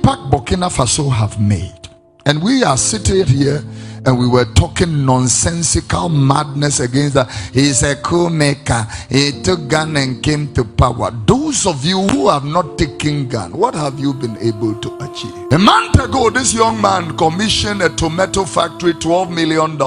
impact Burkina Faso have made. And we are sitting here and we were talking nonsensical madness against that. He's a coup maker. He took gun and came to power. Those of you who have not taken gun, what have you been able to achieve? A month ago, this young man commissioned a tomato factory, $12 million.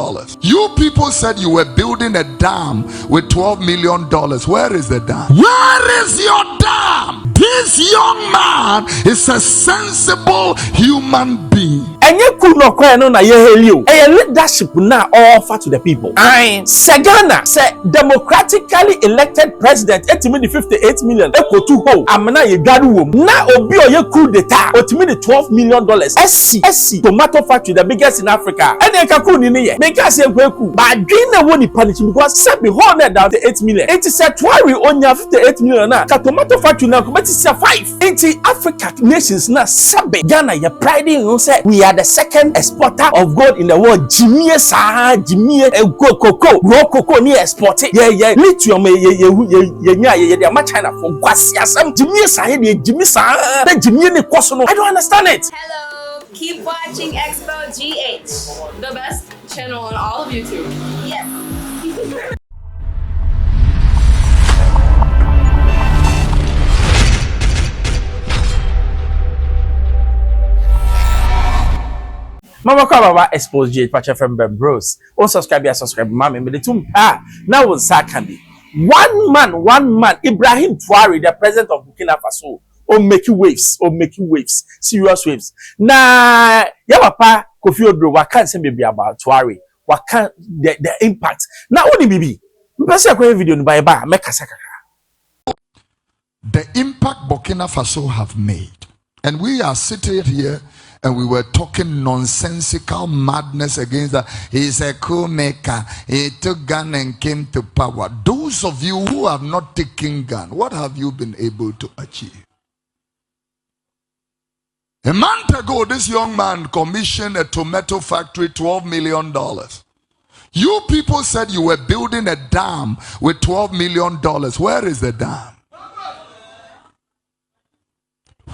You people said you were building a dam with $12 million. Where is the dam? Where is your dam? This young man is a sensible human being. And you could not cry no na you. And leadership now offer to the people. I Sagana say democratically elected president 58 million equal to ho. Amana ye gaduum. Na obi oye coup d'etat. Ultimately $12 million. SC tomato factory the biggest in Africa. And then kaku ni ye. Because ye kweku. But dream na woni punishment because sabi $100 down to 8 million. It is a Traoré onya 58 million na. Ka tomato factory na ko beti 5. Into Africa nations na sabi Ghana ye pride in say we are the second exporter of gold in the world. Jimmy go cocoa raw cocoa ni export it. Yeah lithium ye China for kwasia some Jimmy sa Jimmy sa the Jimmy ni kwaso. I don't understand it. Hello, keep watching Xposed GH, the best channel on all of YouTube. Yes. Mama Baba Xposed GH patch from bros. Oh subscribe mama me the two now was secondly. One man Ibrahim Traoré, the president of Burkina Faso, making waves, serious waves. Na ya papa Kofi Odro wa can't say maybe about Traoré. What can the impact. Now only bibi. Mpese kwa video ni ba make kasaka. The impact Burkina Faso have made. And we are sitting here and we were talking nonsensical madness against that. He's a coup maker. He took gun and came to power. Those of you who have not taken gun, what have you been able to achieve? A month ago, this young man commissioned a tomato factory, $12 million. You people said you were building a dam with $12 million. Where is the dam?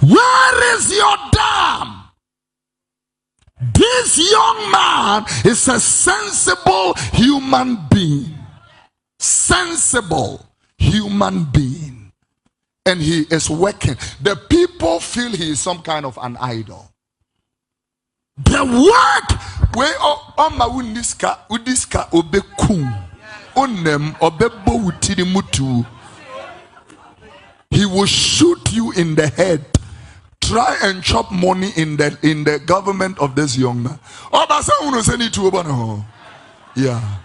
Where is your dam? This young man is a sensible human being. Sensible human being. And he is working. The people feel he is some kind of an idol. The work where oma uniska obekum onem obebo wutiri mutu. He will shoot you in the head. Try and chop money in the government of this young man. Yeah.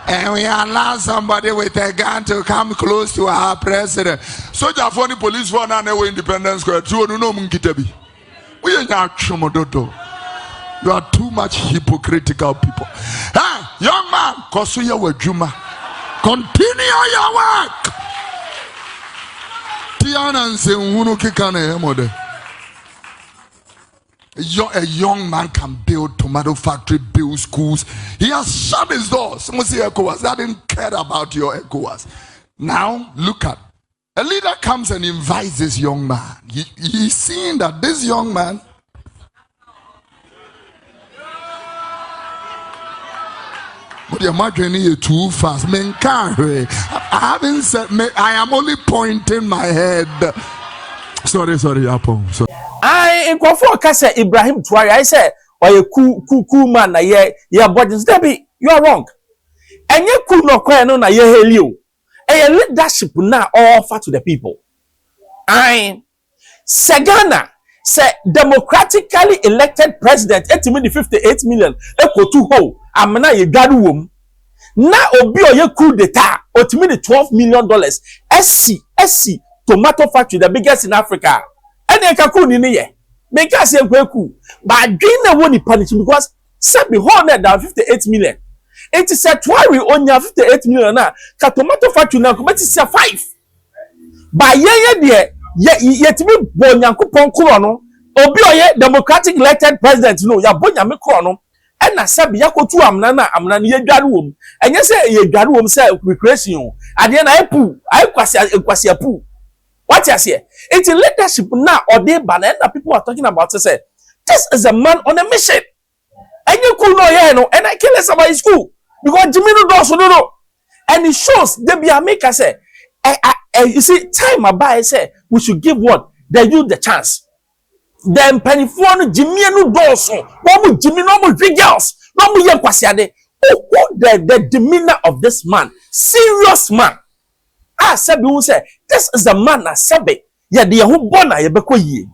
And we allow somebody with a gun to come close to our president. So the funny police for an independence square. You are too much hypocritical people. Hey, young man, Kosuya Wajuma. Continue your work. A young man can build tomato factory, build schools. He has shut his doors. I didn't care about your ECOWAS. Now look at a leader comes and invites this young man. He's seeing that this young man but you're marking too fast. I haven't said, I am only pointing my head. Sorry, Apple. I in Kasa Ibrahim Traoré. I said, or you cool man, yeah, but Debbie, you are wrong. And you could not cry no na you. And your leadership now offer to the people. I Sagana say democratically elected president 58 million equal to ho. Amana ye gaduum. Na obi oye coup d'etat. Ultimately $12 million. SC tomato factory the biggest in Africa. And then kaku ni ye. Because ye kweku. But dream na woni punishment because sabi $158 million. It is a Traoré onya 58 million na. Ka tomato factory na ko beti 5. Ba ye ye timi bo nyankopon kuro no. Obi oye democratic elected president no ya bo nyame kuro no. And I said, Yakotu amna ye dwaruom. And you say ye dwaruom say recreation. And then I kwasi pu. What you say? It's a leadership now or they banner that people are talking about to say, this is a man on a mission. And you could know here, no, and I kill somebody in school because Jimmy does no. And it shows they be a maker say, you see, time about say we should give what they youth the chance. Then penny for Jimmy no doors, no Jimmy, no more big girls, no more young Kwasiade. Oh, the demeanor of this man, serious man. Sabi who say this is a man na sabi ya de ho bona ye beko yie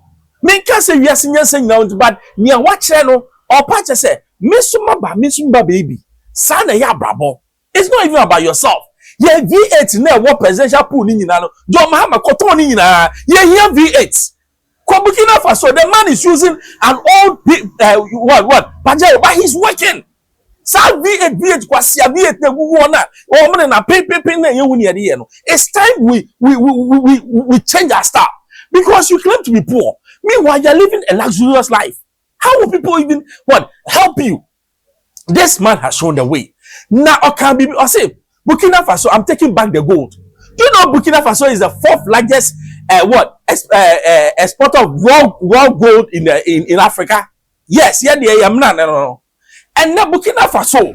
me nka say wiase nyansa nyina but nia wa kire no opa che say mesuma ba baby sa na ya brabo. It's not even about yourself. Ye V8 na wo presidential pool ni nyina no John Mahama koton ni nyina ye here V8 ko Burkina Faso. The man is using an old but he's working. Sa V8 kwasia V8 na gugu na o mo na pin na ye huni ade no. It's time we change our style because you claim to be poor. Meanwhile you're living a luxurious life. How will people even help you? This man has shown the way. Now can be I say Burkina Faso, I'm taking back the gold. Do you know Burkina Faso is the fourth largest exporter of raw gold in Africa? Yes, yeah, no. And now Burkina Faso,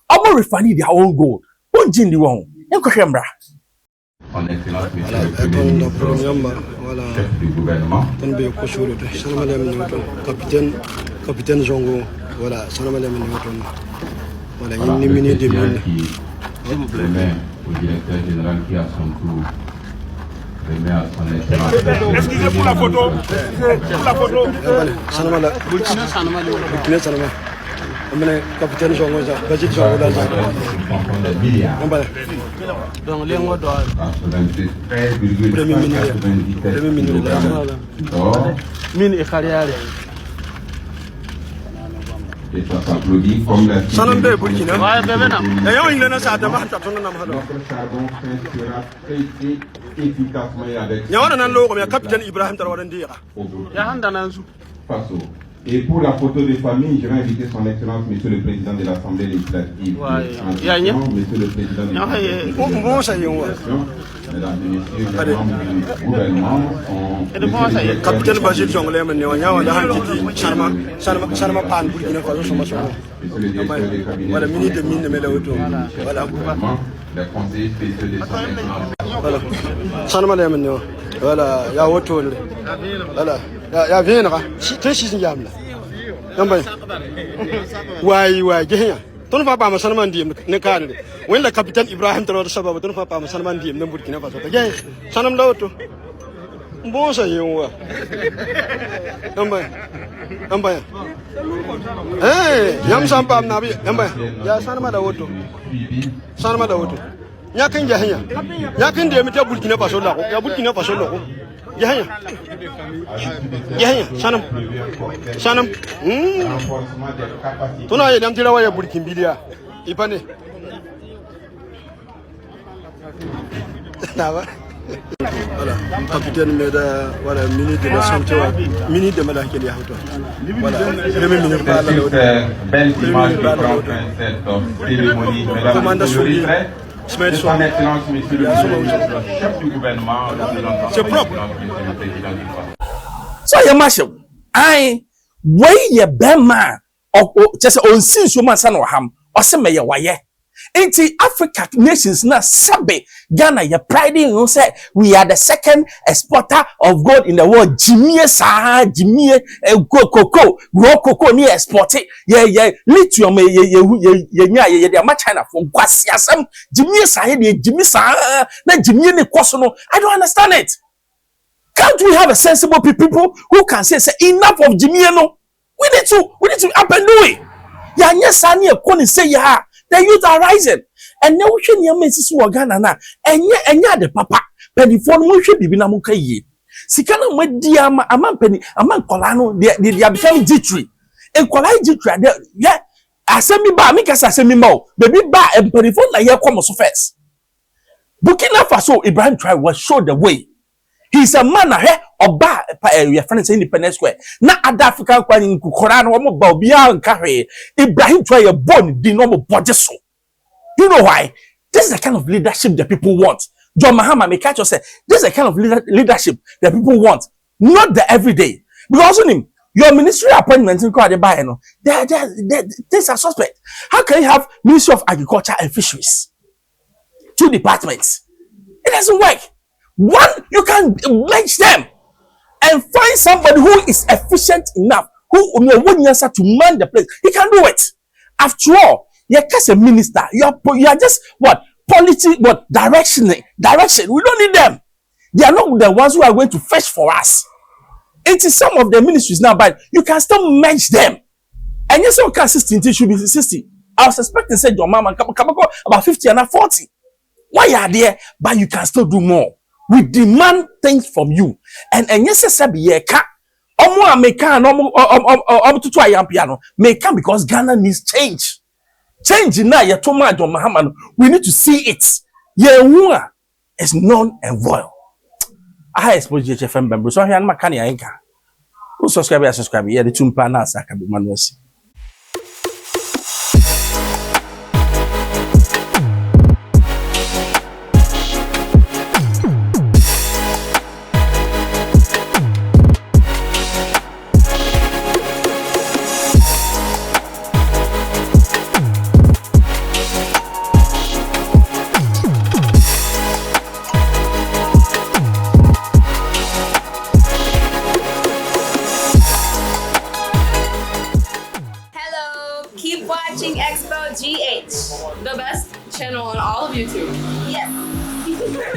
I'm refining their own gold. What do you want? Son Excellence, Monsieur le Premier ministre, chef du gouvernement. Capitaine Jongo, voilà, ça m'a donné voilà, Voilà, le président qui remet au directeur général qui à son tour remet à son Excellence. Excusez pour la photo. Pour la photo. Burkina Sanama. Capitaine Jongo, Bajit Jongo, donc les mots doivent. Premier ministre. Mine et carrière. Et ça s'applaudit comme la Sanambe Burkina. Ouais, bébé na. D'ailleurs, il n'a pas de mal à ton nom. Notre chardon sera traité efficacement et avec. Yawana nan logo mais capitaine Ibrahim Traoré ndira. Ya handa nan su. Faso. Et pour la photo de famille, je vais inviter son Excellence, Monsieur le Président de l'Assemblée législative. Monsieur le Président de l'Assemblée. Mesdames et Messieurs, les membres du gouvernement sont... Capitaine Bajit Jonglé, Charma Pan, Burkina Faso, Monsieur le directeur des cabinets... Voilà, minute de mine, mais là, voilà. Les conseillers spéciaux de son Excellence. Voilà. Charma Lemon, voilà, il y a autre. Voilà. Ya venra si te si njamla namba wai gehya ton fa ba masalman dim ne kan wala capitaine Ibrahim Traoré sababa ton fa ba masalman dim ne Burkina Faso ta gay sanam lawto bon sa yewa namba yam sam pam nabi namba ya sanama da woto nyakin gehya nyakin de mi te Burkina Faso la ko ya Burkina Faso la ko Yahya, Sanam. Tuna ye damtira waya Burkina Ipane. Voilà, capitaine Meda, voilà, minute de la santé, minute de Malakeli Auto. Voilà, le même minute par la belle image qui prend cette cérémonie, mesdames et messieurs. Son Excellence, Monsieur le chef du gouvernement, c'est propre. So you marshal, way ye bema or just on sin so man san or ham or some may waye. Ain't Africa nations na sabe Ghana ye pride in say we are the second exporter of gold in the world. Jimmy cocoa raw cocoa ni export it. Yeah lithium ye China from Kwasiasam Jimmy na Jimmy ne kwasono. I don't understand it. Can't we have a sensible people who can say enough of Jimmy no? We need to up and do it. Ya nyesani e koni say ya. The youth are rising. And now we should near Mrs. Wagana na. And the papa. Penny for no should be Binamuka ye. Sikana with dear among penny among Colano, they are becoming jittery. And Colai jittery, yeah. I send me by make us a semi mo. Baby bar and penny for na year come first. Burkina Faso, Ibrahim Traoré was show the way. He's a man ahead of bar your friends Independence Square. Na South African kwani kukorana wa mo ba obia nkahwe. Ibrahim Traoré born the normal body so. You know why? This is the kind of leadership that people want. John Mahama may catch us say this is the kind of leadership that people want, not the everyday. Because him, your ministry appointments in Kwade Baye, no, these are suspect. How can you have Ministry of Agriculture and Fisheries? 2 departments. It doesn't work. One, you can merge them and find somebody who is efficient enough, who won't answer to man the place. He can do it. After all, you're just a minister. You are just what? Policy, what? Direction. We don't need them. They are not the ones who are going to fetch for us. It is some of the ministries now, but you can still merge them. And yes, you can 60, it should be 60. I was expecting, say, your mama, about 50 and 40. Why you are there? But you can still do more. We demand things from you. And yes, may come because Ghana needs change. Change in now, we need to see it. It's known and void. I expose JFM member. So I'm Makani Anka. Who subscribe? Yeah, the Tumpana Sakabi Manusi. Keep watching Xposed GH, the best channel on all of YouTube. Yes.